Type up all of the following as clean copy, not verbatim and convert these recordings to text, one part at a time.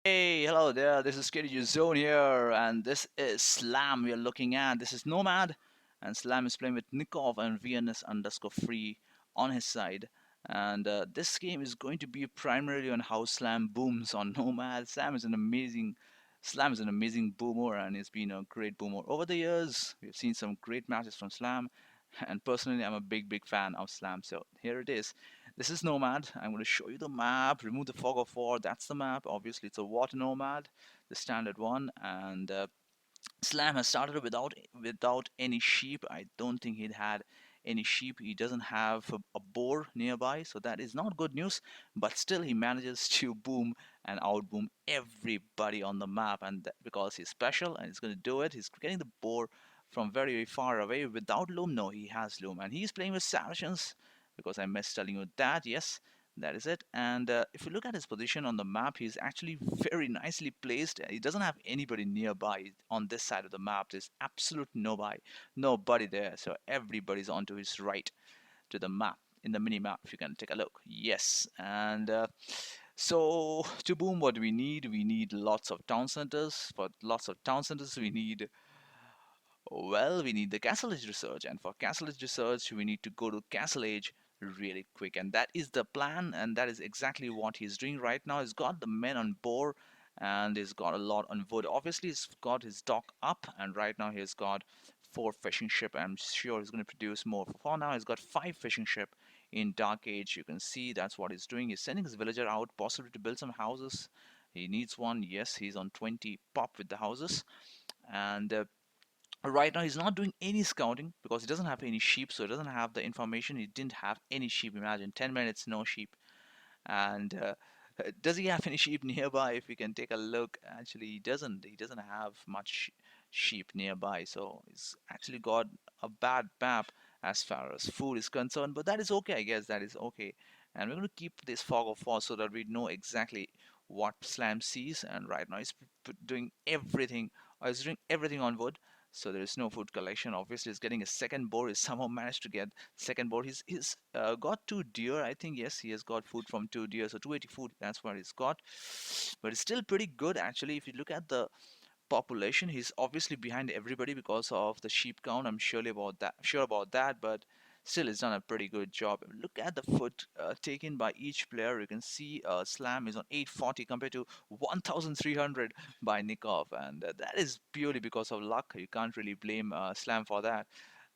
Hey, hello there. This is ktgozone here, and this is Slam we are looking at. This is Nomad, and Slam is playing with Nicov and VNS underscore free on his side. And this game is going to be primarily on how Slam booms on Nomad. Slam is an amazing boomer, and he's been a great boomer over the years. We've seen some great matches from Slam, and personally, I'm a big fan of Slam. So here it is. This is Nomad. I'm going to show you the map. Remove the fog of war. That's the map. Obviously, it's a water Nomad, the standard one. And Slam has started without any sheep. I don't think he'd had any sheep. He doesn't have a boar nearby, so that is not good news. But still, he manages to boom and outboom everybody on the map, and because he's special and he's going to do it, he's getting the boar from very far away without loom. No, he has loom, and he's playing with Saracens because I missed telling you that. Yes, that is it. And if you look at his position on the map, he's actually very nicely placed. He doesn't have anybody nearby on this side of the map. There's absolute nobody there. So everybody's onto his right to the map in the mini map. If you can take a look, yes. And so to boom, what do we need? We need lots of town centers. For lots of town centers, we need the Castle Age research, and for Castle Age research, we need to go to Castle Age really quick, and that is the plan, and that is exactly what he's doing right now. He's got the men on board, and he's got a lot on wood. Obviously, he's got his dock up, and right now he's got 4 fishing ship. I'm sure he's going to produce more. For now, he's got 5 fishing ship in Dark Age. You can see that's what he's doing. He's sending his villager out, possibly to build some houses. He needs one. Yes, he's on 20 pop with the houses, and right now he's not doing any scouting because he doesn't have any sheep, so he doesn't have the information. He didn't have any sheep. Imagine 10 minutes no sheep. And does he have any sheep nearby? If we can take a look, actually he doesn't have much sheep nearby, so he's actually got a bad map as far as food is concerned, but that is okay. I guess that is okay. And we're going to keep this fog of war so that we know exactly what Slam sees. And right now doing everything, he's doing everything on wood, so there is no food collection. Obviously he's getting a second boar. He's somehow managed to get second boar. He's got 2 deer, I think. Yes, he has got food from 2 deer, so 280 food, that's what he's got. But it's still pretty good actually. If you look at the population, he's obviously behind everybody because of the sheep count. I'm sure about that, but still he's done a pretty good job. Look at the foot taken by each player. You can see Slam is on 840 compared to 1300 by Nicov, and that is purely because of luck. You can't really blame Slam for that.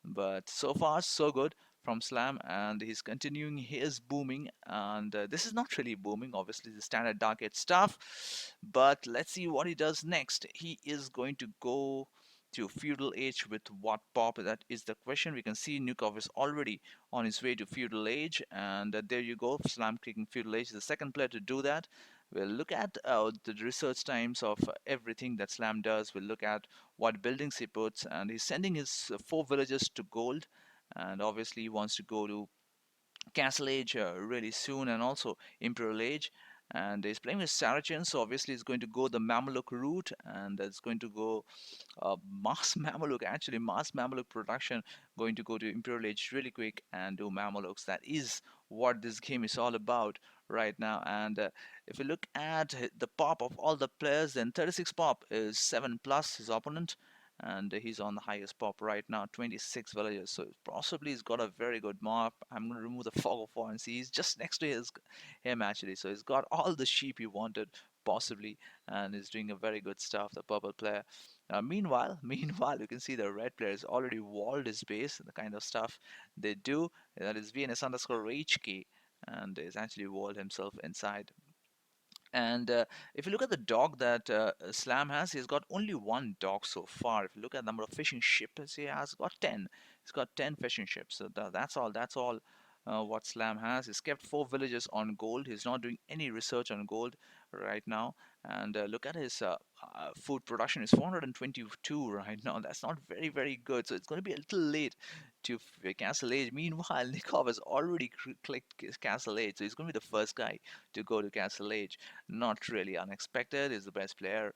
But so far, so good from Slam, and he's continuing his booming. And this is not really booming, obviously, the standard Dark Age stuff. But let's see what he does next. He is going to go to Feudal Age with what pop? That is the question. We can see Nukov is already on his way to Feudal Age, and there you go. Slam clicking Feudal Age is the second player to do that. We'll look at the research times of everything that Slam does. We'll look at what buildings he puts, and he's sending his 4 villagers to gold, and obviously he wants to go to Castle Age really soon, and also Imperial Age. And he's playing with Saracens, so obviously he's going to go the Mameluke route, and it's going to go mass Mameluke, actually mass Mameluke production, going to go to Imperial Age really quick and do Mamelukes. That is what this game is all about right now. And if you look at the pop of all the players, then 36 pop is 7 plus his opponent, and he's on the highest pop right now, 26 villagers. So possibly he's got a very good map. I'm going to remove the fog of war and see he's just next to him actually. So he's got all the sheep he wanted possibly, and he's doing a very good stuff, the purple player. Meanwhile, you can see the red player has already walled his base, the kind of stuff they do. That is VNS underscore HK, and he's actually walled himself inside. And if you look at the dog that Slam has, he's got only one dog so far. If you look at the number of fishing ships, he has got 10. He's got 10 fishing ships. So that's all. That's all what Slam has. He's kept 4 villages on gold. He's not doing any research on gold right now. And look at his food production. It's 422 right now. That's not very good. So it's going to be a little late to Castle Age. Meanwhile, Nicov has already clicked Castle Age, so he's going to be the first guy to go to Castle Age. Not really unexpected. He's the best player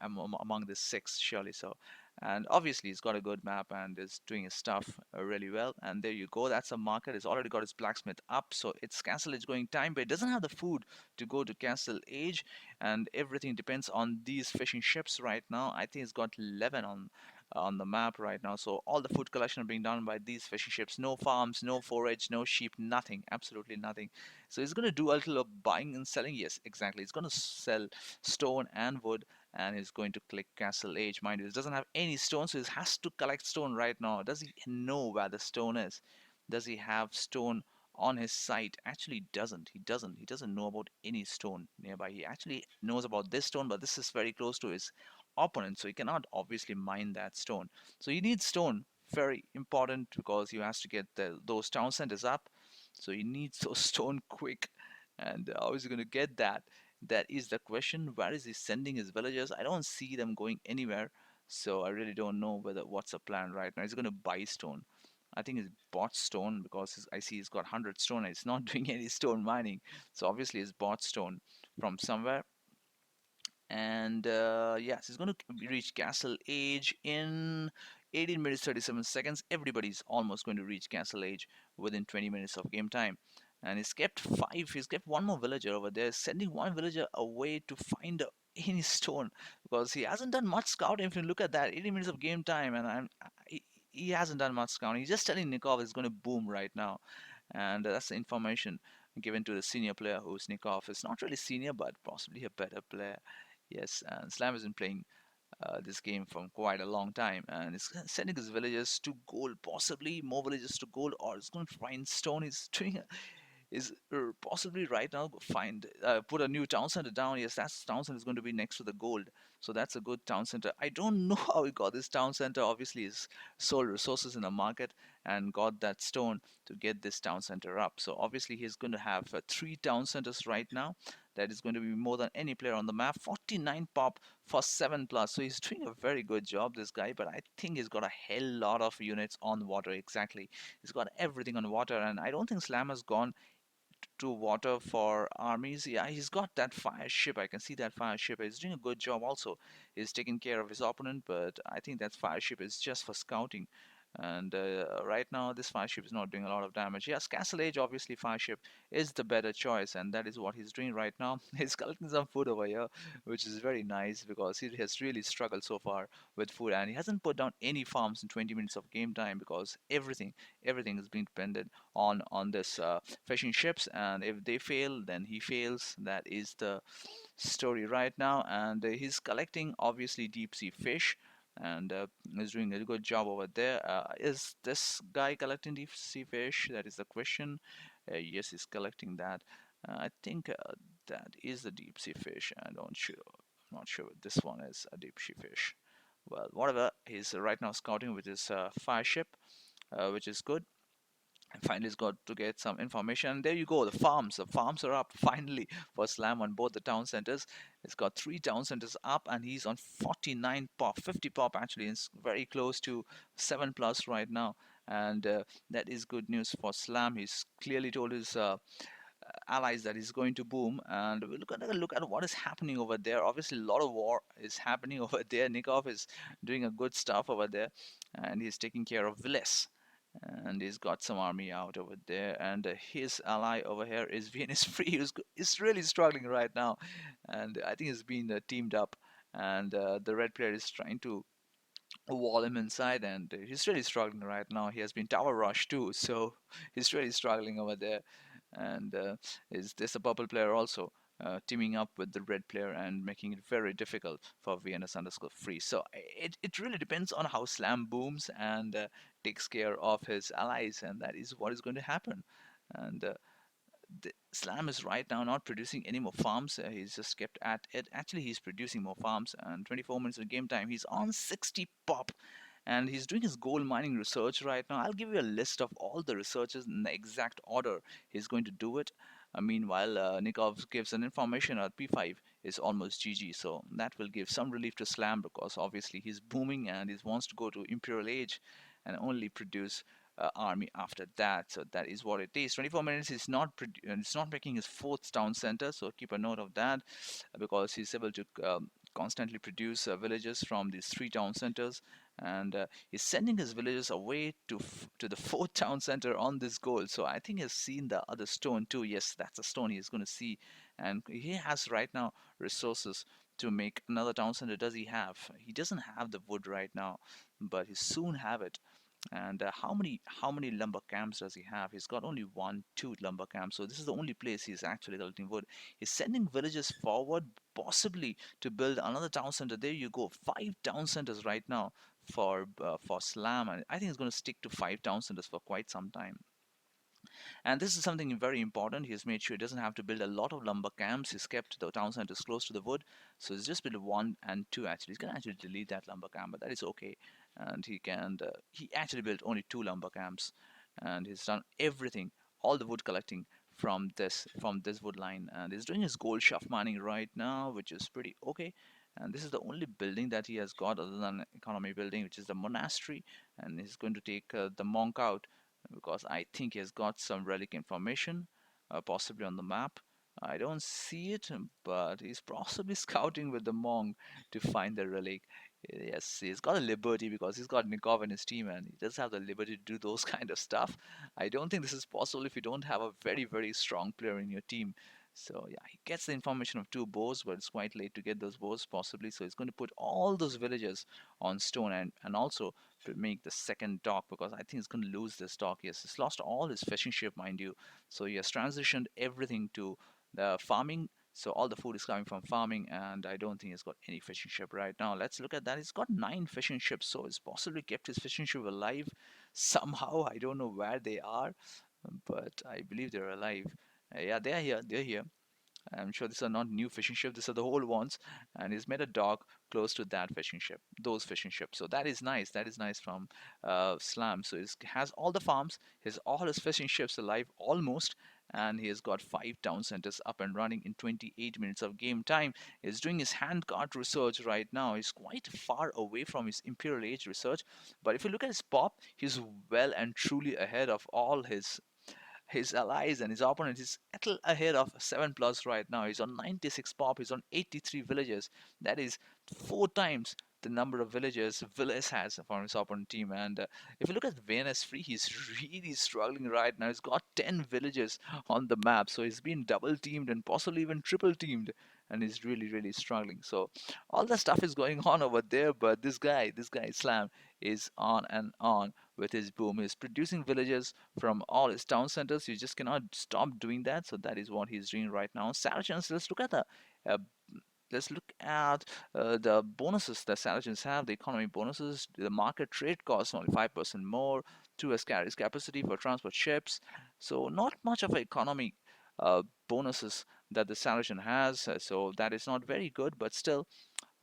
among the six, surely so. And obviously, he's got a good map and is doing his stuff really well. And there you go. That's a market. He's already got his blacksmith up, so it's Castle Age going time, but it doesn't have the food to go to Castle Age, and everything depends on these fishing ships right now. I think it's got 11 on the map right now. So all the food collection are being done by these fishing ships. No farms, no forage, no sheep, nothing, absolutely nothing. So he's going to do a little of buying and selling. Yes, exactly. He's going to sell stone and wood, and he's going to click Castle Age. Mind you, he doesn't have any stone, so he has to collect stone right now. Does he know where the stone is? Does he have stone on his site? Actually, doesn't. He doesn't. He doesn't know about any stone nearby. He actually knows about this stone, but this is very close to his opponent, so he cannot obviously mine that stone. So he needs stone, very important, because he has to get those town centers up. So he needs those stone quick, and how is he going to get that? That is the question. Where is he sending his villagers? I don't see them going anywhere, so I really don't know what's the plan right now. He's going to buy stone. I think he's bought stone because I see he's got 100 stone and he's not doing any stone mining. So obviously he's bought stone from somewhere. And yes, he's going to reach Castle Age in 18 minutes 37 seconds. Everybody's almost going to reach Castle Age within 20 minutes of game time. And he's kept one more villager over there, sending one villager away to find any stone, because he hasn't done much scouting. If you look at that, 80 minutes of game time, and he hasn't done much scouting. He's just telling Nicov is going to boom right now, and that's the information given to the senior player, who's Nicov. Is not really senior, but possibly a better player. Yes, and Slam has been playing this game for quite a long time, and he's sending his villagers to gold, possibly more villagers to gold, or he's going to find stone. He's doing is possibly right now find put a new town center down. Yes, that town center is going to be next to the gold, so that's a good town center. I don't know how he got this town center. Obviously he's sold resources in the market and got that stone to get this town center up. So obviously he's going to have three town centers right now. That is going to be more than any player on the map. 49 pop for 7 plus, so he's doing a very good job, this guy. But I think he's got a hell lot of units on water. Exactly, he's got everything on water, and I don't think Slam has gone to water for armies. Yeah, he's got that fire ship. I can see that fire ship. He's doing a good job also. He's taking care of his opponent, but I think that fire ship is just for scouting. And right now, this fire ship is not doing a lot of damage. Yes, Castle Age, obviously, fire ship is the better choice, and that is what he's doing right now. He's collecting some food over here, which is very nice because he has really struggled so far with food, and he hasn't put down any farms in 20 minutes of game time because everything is being dependent on this fishing ships, and if they fail, then he fails. That is the story right now, and he's collecting obviously deep sea fish, and is doing a good job over there. Is this guy collecting deep sea fish? That is the question. Yes, he's collecting that. I think that is the deep sea fish. I'm not sure what this one is a deep sea fish. Well, whatever. He's right now scouting with his fire ship, which is good. And finally he's got to get some information, and there you go, the farms are up finally for Slam on both the town centers. It's got three town centers up, and he's on 49 pop, 50 pop actually. It's very close to 7 plus right now, and that is good news for Slam. He's clearly told his allies that he's going to boom, and we look at what is happening over there. Obviously a lot of war is happening over there. Nikov is doing a good stuff over there, and he's taking care of Villes, and he's got some army out over there, and his ally over here is Venus Free, who's is really struggling right now, and I think he's been teamed up, and the red player is trying to wall him inside, and he's really struggling right now. He has been tower rushed too, so he's really struggling over there, and is this a purple player also teaming up with the red player and making it very difficult for VNS underscore free. So it really depends on how Slam booms and takes care of his allies, and that is what is going to happen. And Slam is right now not producing any more farms. He's just kept at it. Actually, he's producing more farms, and 24 minutes of game time, he's on 60 pop, and he's doing his gold mining research right now. I'll give you a list of all the researches in the exact order he's going to do it. Meanwhile, Nikov gives an information at P5 is almost GG, so that will give some relief to Slam because obviously he's booming and he wants to go to Imperial Age and only produce army after that. So that is what it is. 24 minutes is it's not making his fourth town center, so keep a note of that because he's able to constantly produce villages from these three town centers, and he's sending his villagers away to the fourth town center on this goal. So I think he's seen the other stone too. Yes, that's a stone he's going to see, and he has right now resources to make another town center. Does he have? He doesn't have the wood right now, but he soon have it. And how many lumber camps does he have? He's got only one, two lumber camps. So this is the only place he's actually collecting wood. He's sending villagers forward, possibly to build another town center. There you go, five town centers right now for Slam, and I think he's going to stick to five town centers for quite some time. And this is something very important. He's made sure he doesn't have to build a lot of lumber camps. He's kept the town centers close to the wood. So he's just built one and two actually. He's gonna actually delete that lumber camp, but that is okay. And he actually built only two lumber camps, and he's done everything, all the wood collecting from this wood line. And he's doing his gold shaft mining right now, which is pretty okay. And this is the only building that he has got other than economy building, which is the monastery. And he's going to take the monk out because I think he has got some relic information, possibly on the map. I don't see it, but he's possibly scouting with the monk to find the relic. Yes, he's got a liberty because he's got Nicov in his team and he does have the liberty to do those kind of stuff. I don't think this is possible if you don't have a very, very strong player in your team. So yeah, he gets the information of two bows, but it's quite late to get those bows possibly. So he's going to put all those villagers on stone and also to make the second dock because I think he's going to lose this dock. Yes, he's lost all his fishing ship, mind you. So he has transitioned everything to the farming. So all the food is coming from farming, and I don't think he's got any fishing ship right now. Let's look at that. He's got nine fishing ships, so he's possibly kept his fishing ship alive somehow. I don't know where they are, but I believe they're alive. Yeah, they are here. They're here. I'm sure these are not new fishing ships, these are the old ones. And he's made a dock close to that fishing ship, those fishing ships. So that is nice. That is nice from Slam. So he has all the farms, he has all his fishing ships alive almost. And he has got five town centers up and running in 28 minutes of game time. He's doing his handcart research right now. He's quite far away from his Imperial Age research. But if you look at his pop, he's well and truly ahead of all his allies and his opponents. Is a little ahead of 7 plus right now. He's on 96 pop, he's on 83 villages. That is four times the number of villages Villas has for his opponent team. And if you look at VNS Free, he's really struggling right now. He's got 10 villages on the map, so he's been double teamed and possibly even triple teamed. And he's really, really struggling. So all the stuff is going on over there, but this guy Slam, is on and on with his boom. He's producing villages from all his town centers. You just cannot stop doing that. So that is what he's doing right now. Saracens, uh, let's look at the bonuses that Saracens have. The economy bonuses, the market trade costs only 5% more. 2S carries capacity for transport ships. So not much of an economy bonuses that the Saracen has. So that is not very good, but still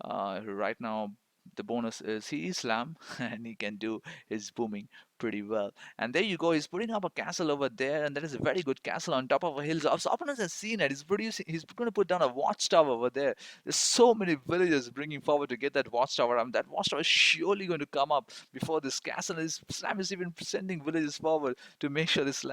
right now, the bonus is he is Lamb and he can do his booming pretty well. And there you go. He's putting up a castle over there, and that is a very good castle on top of a hill. So opponents have seen it. He's going to put down a watchtower over there. There's so many villagers bringing forward to get that watchtower. That watchtower is surely going to come up before this castle. Slam is even sending villagers forward to make sure this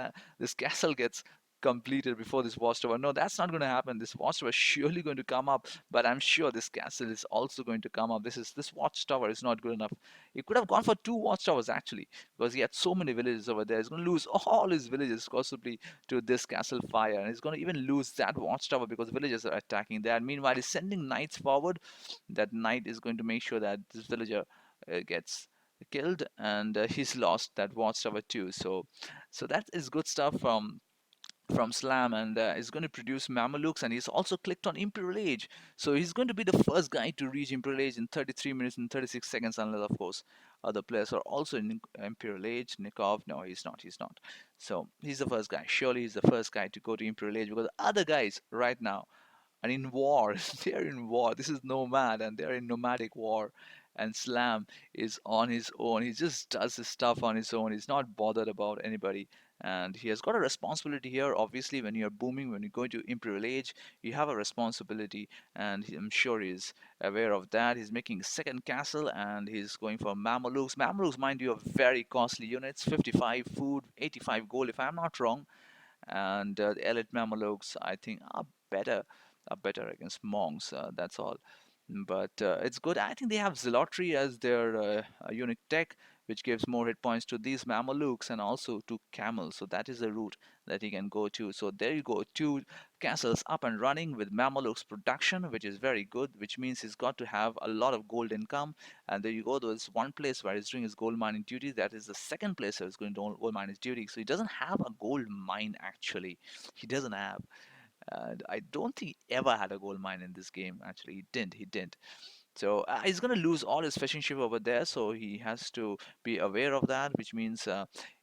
castle gets completed before this watchtower. No, that's not going to happen. This watchtower is surely going to come up, but I'm sure this castle is also going to come up. This watchtower is not good enough. He could have gone for two watchtowers actually, because he had so many villages over there. He's going to lose all his villages possibly to this castle fire, and he's going to even lose that watchtower because villagers are attacking that. Meanwhile, he's sending knights forward. That knight is going to make sure that this villager gets killed, and he's lost that watchtower too. So that is good stuff from Slam, and is going to produce Mamelukes, and he's also clicked on Imperial Age. So he's going to be the first guy to reach Imperial Age in 33 minutes and 36 seconds, unless, of course, other players are also in Imperial Age. Nicov, no, he's not. So he's the first guy. Surely he's the first guy to go to Imperial Age because other guys right now and in war. They're in war. This is Nomad, and they're in nomadic war. And Slam is on his own. He just does his stuff on his own. He's not bothered about anybody. And he has got a responsibility here. Obviously, when you're booming, when you go into Imperial Age, you have a responsibility. And I'm sure he's aware of that. He's making a second castle, and he's going for Mamelukes. Mamelukes, mind you, are very costly units. 55 food, 85 gold, if I'm not wrong. And the elite Mamelukes, I think, better are better against monks. That's all. but it's good. I think they have Zealotry as their unique tech, which gives more hit points to these Mamelukes and also to Camels. So that is the route that he can go to. So there you go, two castles up and running with Mamelukes production, which is very good, which means he's got to have a lot of gold income. And there you go, there's one place where he's doing his gold mining duty. That is the second place where he's going to gold mine his duty. So he doesn't have a gold mine actually. He doesn't have. And I don't think he ever had a gold mine in this game. Actually, he didn't. He didn't. So he's going to lose all his fishing ship over there. So he has to be aware of that, which means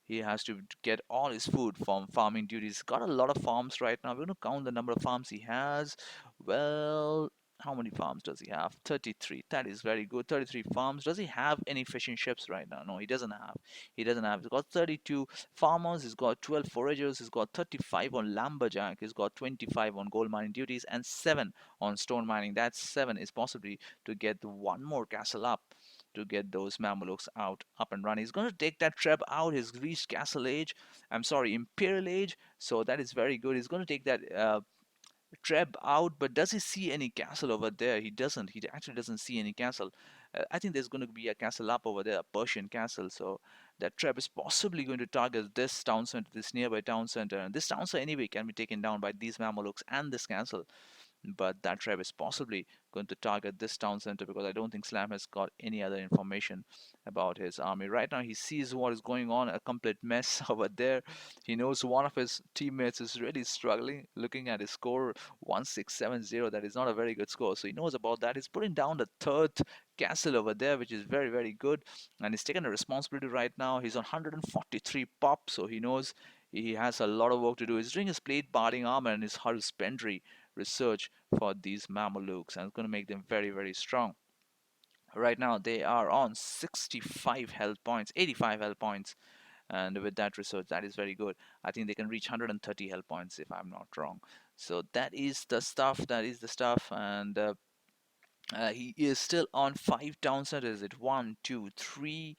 he has to get all his food from farming duties. He's got a lot of farms right now. We're going to count the number of farms he has. Well, how many farms does he have? 33. That is very good. 33 farms. Does he have any fishing ships right now? No, he doesn't have. He doesn't have. He's got 32 farmers. He's got 12 foragers. He's got 35 on lumberjack. He's got 25 on gold mining duties and 7 on stone mining. That 7 is possibly to get one more castle up to get those Mamelukes out up and running. He's going to take that trap out. He's reached castle age. I'm sorry, imperial age. So that is very good. He's going to take that Treb out, but does he see any castle over there? He doesn't. He actually doesn't see any castle. I think there's going to be a castle up over there, a Persian castle. So that Treb is possibly going to target this town center, this nearby town center. And this town center anyway can be taken down by these Mamelukes and this castle, but that tribe is possibly going to target this town center because I don't think Slam has got any other information about his army. Right now, he sees what is going on, a complete mess over there. He knows one of his teammates is really struggling, looking at his score 1670. That is not a very good score, so he knows about that. He's putting down the third castle over there, which is very, very good, and he's taken a responsibility right now. He's on 143 pop, so he knows he has a lot of work to do. He's doing his plate barding armor and his husbandry research for these Mamelukes, and it's going to make them very, very strong. Right now, they are on 65 health points, 85 health points, and with that research, that is very good. I think they can reach 130 health points if I'm not wrong. So that is the stuff. That is the stuff, and he is still on 5 town centers. Is it one, two, three,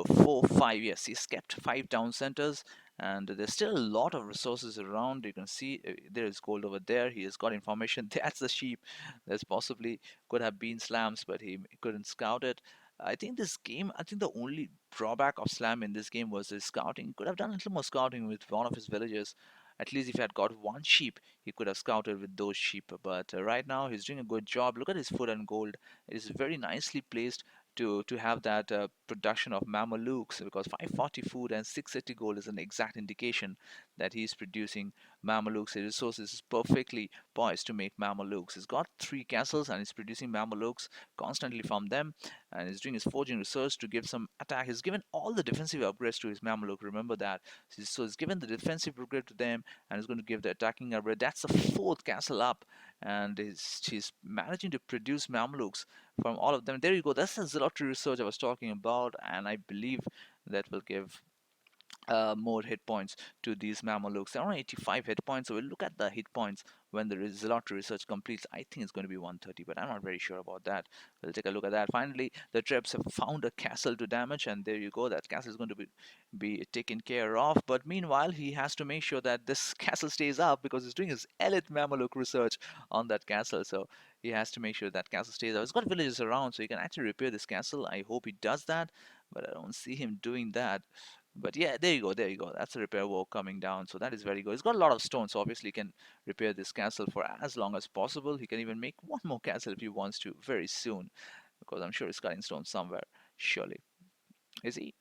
4, 5? Yes, he's kept 5 town centers, and there's still a lot of resources around. You can see there is gold over there. He has got information. That's the sheep. There's possibly could have been slams, but he couldn't scout it. I think this game, I think the only drawback of Slam in this game was his scouting. Could have done a little more scouting with one of his villagers. At least if he had got one sheep, he could have scouted with those sheep. But right now, he's doing a good job. Look at his food and gold. It is very nicely placed to have that production of Mamelukes, because 540 food and 680 gold is an exact indication that he's producing Mamelukes. His resources is perfectly poised to make Mamelukes. He's got 3 castles and he's producing Mamelukes constantly from them, and he's doing his forging research to give some attack. He's given all the defensive upgrades to his Mameluke. Remember that. So he's given the defensive upgrade to them, and he's going to give the attacking upgrade. That's the 4th castle up, and he's managing to produce Mamelukes from all of them. There you go. That's the Zealotry research I was talking about, and I believe that will give more hit points to these Mamelukes. They're on 85 hit points, so we'll look at the hit points when the Zealotry research completes. I think it's going to be 130, but I'm not very sure about that. We'll take a look at that. Finally, the Trebs have found a castle to damage, and there you go. That castle is going to be taken care of. But meanwhile, he has to make sure that this castle stays up because he's doing his elite Mameluke research on that castle. So he has to make sure that castle stays up. He's got villages around, so he can actually repair this castle. I hope he does that, but I don't see him doing that. But yeah, there you go, there you go. That's a repair work coming down. So that is very good. He's got a lot of stone, so obviously he can repair this castle for as long as possible. He can even make one more castle if he wants to very soon, because I'm sure he's cutting stone somewhere, surely. Is he?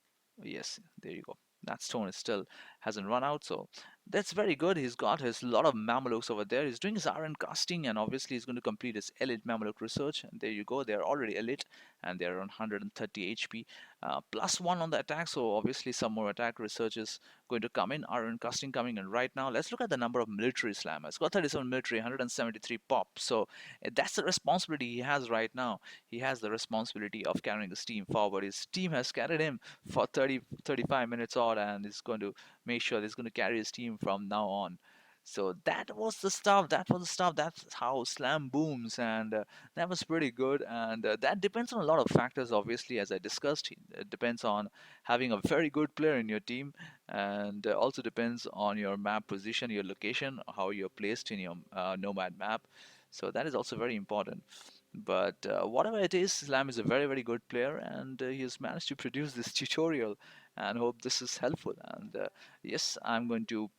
Yes, there you go. That stone is still hasn't run out, so that's very good. He's got his lot of Mamelukes over there. He's doing his iron casting, and obviously he's going to complete his elite Mameluke research. And there you go. They're already elite, and they're on 130 HP, +1 on the attack. So obviously some more attack research is going to come in. Iron casting coming in right now. Let's look at the number of military slammers. Got 37 military, 173 pop. So that's the responsibility he has right now. He has the responsibility of carrying his team forward. His team has carried him for 35 minutes odd, and is going to make sure he's going to carry his team from now on. So that was the stuff. That was the stuff. That's how Slam booms, and that was pretty good. And that depends on a lot of factors, obviously, as I discussed. It depends on having a very good player in your team, and also depends on your map position, your location, how you're placed in your Nomad map. So that is also very important. But whatever it is, Slam is a very, very good player, and he has managed to produce this tutorial. And hope this is helpful. And yes, I'm going to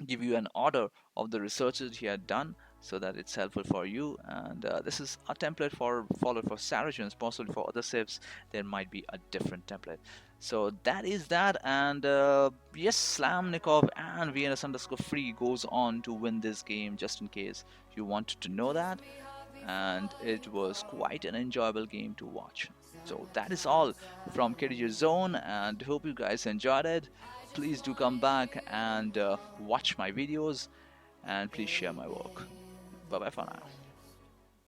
give you an order of the researches he had done so that it's helpful for you. And this is a template for followed for Saracens. Possibly for other civs there might be a different template. So that is that. And yes, Slam, Nicov and VNS underscore free goes on to win this game, just in case you wanted to know that. And it was quite an enjoyable game to watch. So that is all from ktgozone, and hope you guys enjoyed it. Please do come back and watch my videos, and please share my work. Bye bye for now.